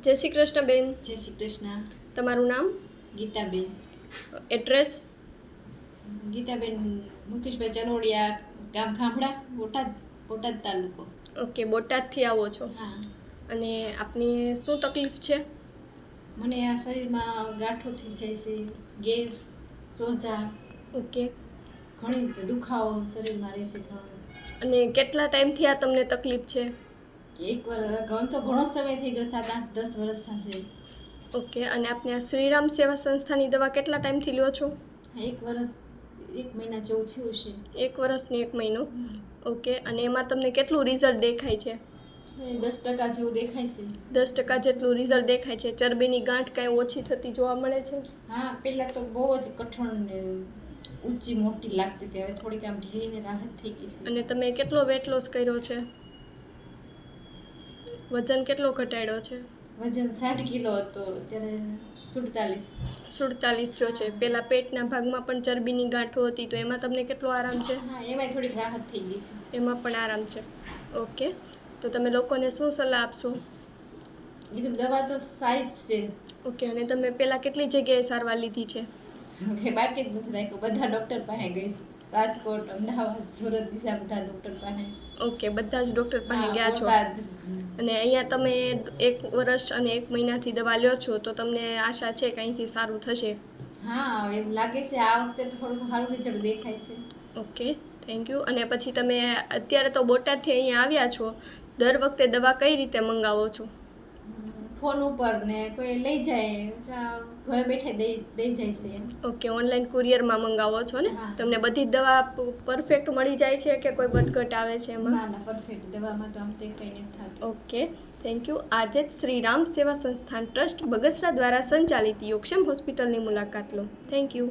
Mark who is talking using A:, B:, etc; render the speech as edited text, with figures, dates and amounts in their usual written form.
A: જય શ્રી કૃષ્ણ બેન.
B: જય શ્રી કૃષ્ણ.
A: તમારું નામ?
B: ગીતાબેન.
A: એડ્રેસ?
B: ગીતાબેન મુકેશભાઈ ચનોડિયા, ગામ ખાંભડા, બોટાદ તાલુકો.
A: ઓકે, બોટાદથી આવો છો.
B: હા.
A: અને આપની શું તકલીફ છે?
B: મને આ શરીરમાં ગાંઠો થઈ જાય છે, ગેસ, સોજા,
A: ઓકે.
B: ઘણી દુખાવો શરીરમાં રહે છે ઘણો.
A: અને કેટલા ટાઈમથી આ તમને તકલીફ છે?
B: એક વાર તો ઘણો સમય થઈ ગયો, 7-8-10 વર્ષ થશે.
A: ઓકે. અને આપને આ શ્રીરામ સેવા સંસ્થાની દવા કેટલા ટાઈમથી લ્યો છો?
B: 1 વર્ષ 1 મહિના જેવું થયું છે.
A: 1 વર્ષ ને 1 મહિનો. ઓકે. અને એમાં તમને કેટલું રિઝલ્ટ દેખાય છે?
B: 10% જેવું દેખાય છે.
A: 10% જેટલું રિઝલ્ટ દેખાય છે. ચરબીની ગાંઠ કાંઈ ઓછી થતી જોવા મળે છે?
B: હા, પહેલાં તો બહુ જ કઠણ ને ઊંચી મોટી લાગતી હતી, હવે થોડીક આમ ઢીલીને રાહત થઈ ગઈ છે.
A: અને તમે કેટલો વેટ લોસ કર્યો છે? વજન કેટલો ઘટાડ્યો છે?
B: વજન 60 કિલો હતો, અત્યારે 47.
A: 47 થયો છે. પહેલાં પેટના ભાગમાં પણ ચરબીની ગાંઠો હતી, તો એમાં તમને કેટલો આરામ છે?
B: હા, એમાંય થોડીક રાહત થઈ ગઈ છે.
A: એમાં પણ આરામ છે. ઓકે. તો તમે લોકોને શું સલાહ આપશો?
B: એ તો દવા તો સારી જ છે.
A: ઓકે. અને તમે પહેલાં કેટલી જગ્યાએ સારવાર લીધી છે?
B: કે બાકી જ નથી રાખ્યું, બધા ડૉક્ટર પાસે ગઈ છે. રાજકોટ, અમદાવાદ, સુરત, દિશા બધા ડૉક્ટર પાસે.
A: ઓકે, બધા જ ડૉક્ટર પાસે ગયા છો.
B: બોટાદ.
A: અને અહીંયા તમે 1 વર્ષ અને 1 મહિનાથી દવા લ્યો છો, તો તમને આશા છે કે અહીંથી સારું થશે?
B: હા, એવું લાગે છે આ વખતે તો થોડું સારું રિઝલ્ટ દેખાય છે.
A: Okay, thank you. અને પછી તમે અત્યારે તો બોટાદથી અહીંયા આવ્યા છો, દર વખતે દવા કઈ રીતે મંગાવો છો?
B: ફોન ઉપર ને કોઈ લઈ જાય, ઘરે બેઠે દઈ જાય છે.
A: ઓકે, ઓનલાઈન કુરિયરમાં મંગાવો છો ને?
B: હા.
A: તમને બધી જ દવા પરફેક્ટ મળી જાય છે કે કોઈ વધઘટ આવે છે એમાં?
B: ના, પરફેક્ટ દવામાં તો આમ તે કંઈ નથી થતું.
A: Okay, thank you. આજે જ શ્રીરામ સેવા સંસ્થાન ટ્રસ્ટ બગસરા દ્વારા સંચાલિત યોગક્ષેમ હોસ્પિટલની મુલાકાત લો. Thank you.